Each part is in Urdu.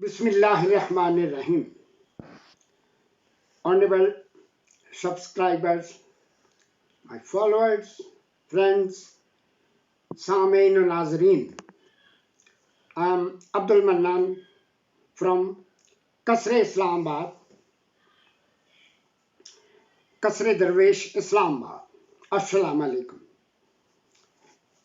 Bismillahirrahmanirrahim. Honorable subscribers, my followers, friends, Samein and Nazreen. I am Abdul Mannan from Kasre Islamabad, Kasre Darwesh Islamabad. Assalamu alaikum.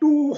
2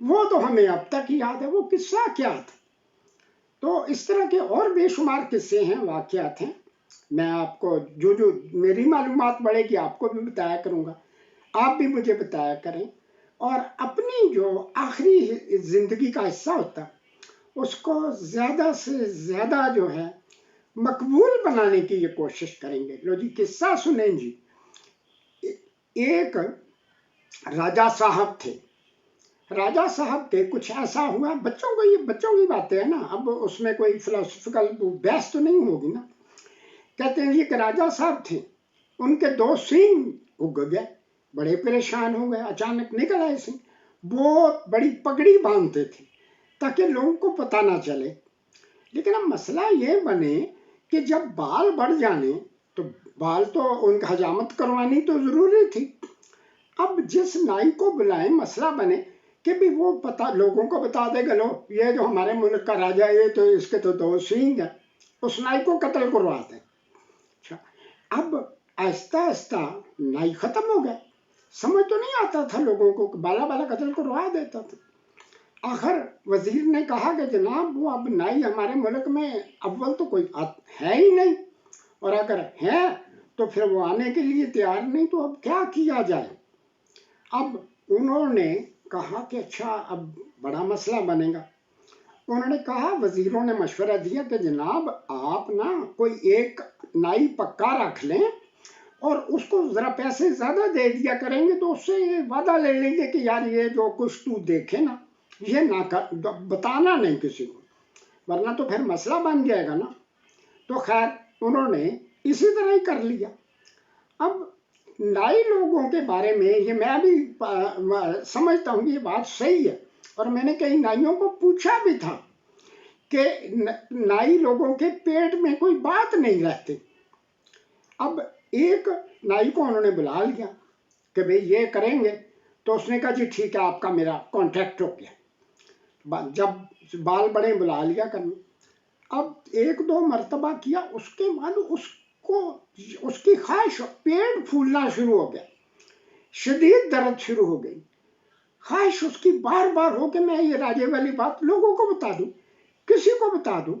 وہ تو ہمیں اب تک یاد ہے، وہ قصہ کیا تھا۔ تو اس طرح کے اور بے شمار قصے ہیں، واقعات ہیں، میں آپ کو جو میری معلومات بڑھے گی آپ کو بھی بتایا کروں گا، آپ بھی مجھے بتایا کریں، اور اپنی جو آخری زندگی کا حصہ ہوتا اس کو زیادہ سے زیادہ جو ہے مقبول بنانے کی یہ کوشش کریں گے۔ لو جی قصہ سنیں جی۔ ایک راجہ صاحب تھے، راجہ صاحب کے کچھ ایسا ہوا، بچوں کو یہ بچوں کی باتیں ہیں نا، اب اس میں کوئی فلسفیکل بحث تو نہیں ہوگی نا۔ کہتے ہیں یہ کہ راجہ صاحب تھے، ان کے 2 سینگ اگ گئے، بڑے پریشان ہو گئے، اچانک نکل آئے سینگ، بہت بڑی پگڑی باندھتے تھے تاکہ لوگوں کو پتہ نہ چلے۔ لیکن اب مسئلہ یہ بنے کہ جب بال بڑھ جانے تو بال تو ان کا حجامت کروانی تو ضروری تھی۔ اب جس نائی کو بلائیں مسئلہ بنے کہ بھی وہ لوگوں کو بتا دے گا، لو یہ جو ہمارے ملک کا راجہ ہے تو اس کے تو 2 سینگ ہیں، اس نائی کو قتل کروا دیں۔ اچھا، اب آہستہ آہستہ نائی ختم ہو گئے، سمجھ تو نہیں آتا تھا لوگوں کو، بالا بالا قتل کروا دیتا تھا۔ آخر وزیر نے کہا کہ جناب وہ اب نائی ہمارے ملک میں اول تو کوئی ہے ہی نہیں، اور اگر ہے تو پھر وہ آنے کے لیے تیار نہیں، تو اب کیا کیا جائے۔ اب انہوں نے کہا کہ اچھا اب بڑا مسئلہ بنے گا۔ انہوں نے کہا، وزیروں نے مشورہ دیا کہ جناب آپ نا کوئی ایک نائی پکا رکھ لیں اور اس کو ذرا پیسے زیادہ دے دیا کریں گے، تو اس سے یہ وعدہ لے لیں گے کہ یار یہ جو کچھ تو دیکھے نا یہ نہ بتانا نہیں کسی کو، ورنہ تو پھر مسئلہ بن جائے گا نا۔ تو خیر انہوں نے اسی طرح ہی کر لیا۔ اب نائی لوگوں کے بارے میں یہ میں بھی سمجھتا ہوں کہ یہ بات صحیح ہے، اور میں نے کئی نائیوں کو پوچھا بھی تھا کہ نائی لوگوں کے پیٹ میں کوئی بات نہیں رہتی۔ اب ایک نائی کو انہوں نے بلا لیا کہ بھئی یہ کریں گے، تو اس نے کہا جی ٹھیک ہے آپ کا میرا کانٹیکٹ ہو گیا۔ جب بال بڑے بلا لیا کرنے، اب 1-2 مرتبہ کیا، اس کے بعد اس کی خواہش پیٹ پھولنا شروع ہو گیا، شدید درد شروع ہو گئی، خواہش اس کی بار بار ہو کہ میں یہ راجے والی بات لوگوں کو بتا دوں، کسی کو بتا دوں،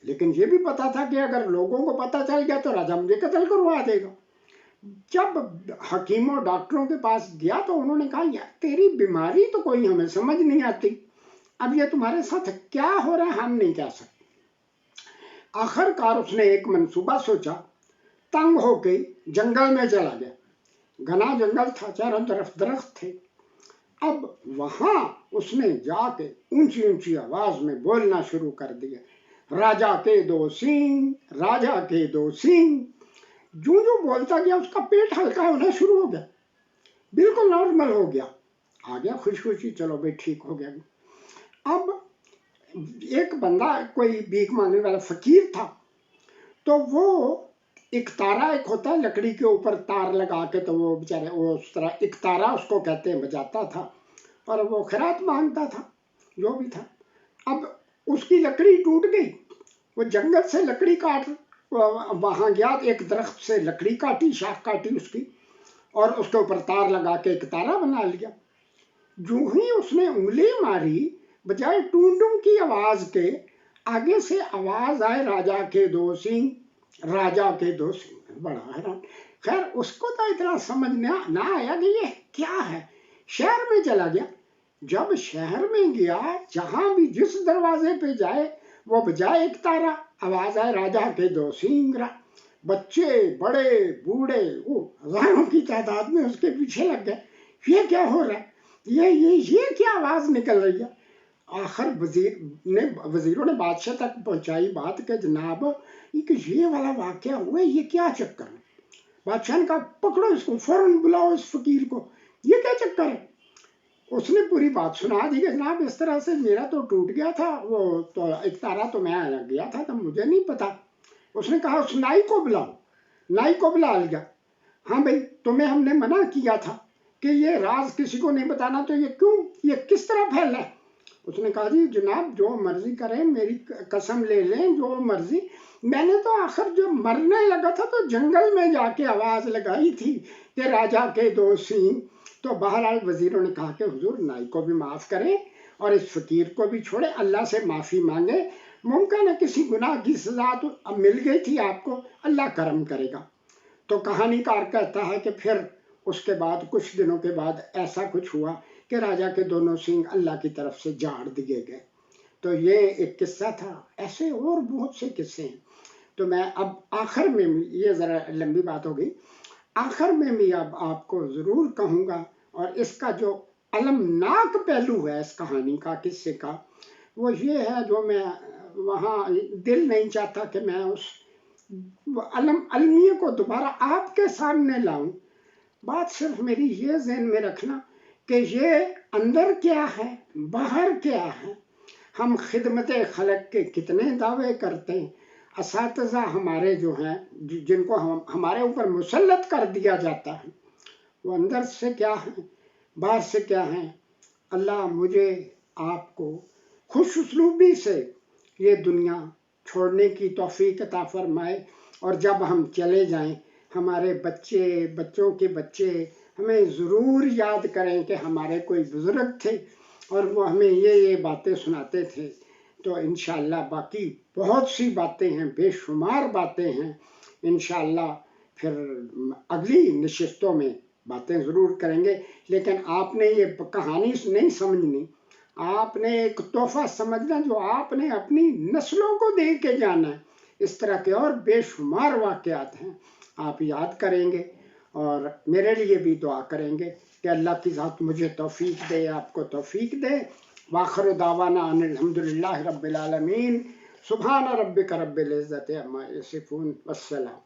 لیکن یہ بھی پتا تھا کہ اگر لوگوں کو پتا چل گیا تو راجہ مجھے قتل کروا دے گا۔ جب حکیموں ڈاکٹروں کے پاس گیا تو انہوں نے کہا یار تیری بیماری تو کوئی ہمیں سمجھ نہیں آتی، اب یہ تمہارے ساتھ کیا ہو رہا ہے ہم نہیں کہہ سکتے۔ آخر کار اس نے ایک منصوبہ سوچا، تنگ ہو کے جنگل میں چلا گیا، گھنا جنگل تھا، چاروں طرف درخت تھے۔ اب وہاں اس نے جا کے اونچی اونچی آواز میں بولنا شروع کر دیا، راجہ کے 2 سینگ، راجہ کے 2 سینگ۔ جو بولتا گیا اس کا پیٹ ہلکا ہونا شروع ہو گیا، بالکل نارمل ہو گیا، آ گیا خوشی خوشی، چلو بھائی ٹھیک ہو گیا۔ اب ایک بندہ کوئی بھیک مانگنے والا فقیر تھا، تو وہ ایک تارا ایک ہوتا ہے لکڑی کے اوپر تار لگا کے، تو وہ بیچارے وہ اس طرح ایک تارا اس کو کہتے ہیں بجاتا تھا، اور وہ خیرات مانگتا تھا جو بھی تھا۔ اب اس کی لکڑی ٹوٹ گئی، وہ جنگل سے لکڑی کاٹ وہاں گیا، ایک درخت سے لکڑی کاٹی، شاخ کاٹی اس کی، اور اس کے اوپر تار لگا کے ایک تارا بنا لیا۔ جو ہی اس نے انگلی ماری، بجائے ٹونڈوں کی آواز کے آگے سے آواز آئے، راجہ کے 2 سینگ، راجہ کے 2 سینگ۔ بڑا حیران، خیر اس کو تو اتنا سمجھ نہ آیا کہ یہ کیا ہے، شہر میں چلا گیا۔ جب شہر میں گیا، جہاں بھی جس دروازے پہ جائے وہ بجائے ایک تارا، آواز آئے راجہ کے 2 سینگ۔ بچے بڑے بوڑھے وہ ہزاروں کی تعداد میں اس کے پیچھے لگ گئے، یہ کیا ہو رہا ہے، یہ کیا آواز نکل رہی ہے۔ آخر وزیروں نے بادشاہ تک پہنچائی بات کہ جناب یہ والا واقعہ ہوا ہے، یہ کیا چکر ہے۔ بادشاہ نے کہا پکڑو اس کو، فوراً بلاؤ اس فقیر کو، یہ کیا چکر ہے۔ اس نے پوری بات سنا دی کہ جناب اس طرح سے میرا تو ٹوٹ گیا تھا، وہ تو ایک تارا تو میں لگ گیا تھا تو مجھے نہیں پتا۔ اس نے کہا اس نائی کو بلاؤ، نائی کو بلا لیا۔ ہاں بھائی تمہیں ہم نے منع کیا تھا کہ یہ راز کسی کو نہیں بتانا، تو یہ کس طرح پھیلا ہے۔ اس نے کہا جی جناب جو مرضی کریں، میری قسم لے لیں جو مرضی، میں نے تو آخر جب مرنے لگا تھا تو جنگل میں جا کے آواز لگائی تھی کہ راجہ کے 2 سینگ۔ تو بہرحال وزیروں نے کہا کہ حضور نائی کو بھی معاف کریں، اور اس فقیر کو بھی چھوڑے, اللہ سے معافی مانگے. ممکن ہے کسی گناہ کی سزا تو اب مل گئی تھی آپ کو, اللہ کرم کرے گا. تو کہانی کار کہتا ہے کہ پھر اس کے بعد کچھ دنوں کے بعد ایسا کچھ ہوا کہ راجا کے دونوں سینگ اللہ کی طرف سے جاڑ دیے گئے. تو یہ ایک قصہ تھا. ایسے اور بہت سے قصے ہیں. تو میں اب آخر میں, یہ ذرا لمبی بات ہوگی, آخر میں بھی اب آپ کو ضرور کہوں گا, اور اس کا جو المناک پہلو ہے اس کہانی کا, قصے کا, وہ یہ ہے جو میں وہاں دل نہیں چاہتا کہ میں اس المیہ کو دوبارہ آپ کے سامنے لاؤں. بات صرف میری یہ ذہن میں رکھنا کہ یہ اندر کیا ہے, باہر کیا ہے. ہم خدمت خلق کے کتنے دعوے کرتے ہیں. اساتذہ ہمارے جو ہیں, جن کو ہمارے اوپر مسلط کر دیا جاتا ہے, وہ اندر سے کیا ہیں, باہر سے کیا ہیں. اللہ مجھے آپ کو خوش اسلوبی سے یہ دنیا چھوڑنے کی توفیق عطا فرمائے, اور جب ہم چلے جائیں ہمارے بچے, بچوں کے بچے ہمیں ضرور یاد کریں کہ ہمارے کوئی بزرگ تھے اور وہ ہمیں یہ باتیں سناتے تھے. تو انشاءاللہ باقی بہت سی باتیں ہیں, بے شمار باتیں ہیں. انشاءاللہ پھر اگلی نشستوں میں باتیں ضرور کریں گے. لیکن آپ نے یہ کہانی نہیں سمجھنی, آپ نے ایک تحفہ سمجھنا جو آپ نے اپنی نسلوں کو دے کے جانا ہے. اس طرح کے اور بے شمار واقعات ہیں, آپ یاد کریں گے اور میرے لیے بھی دعا کریں گے کہ اللہ کی ذات مجھے توفیق دے, آپ کو توفیق دے. وآخر دعوانا ان الحمدللہ رب العالمین. سبحان ربک رب العزت عما یصفون. والسلام.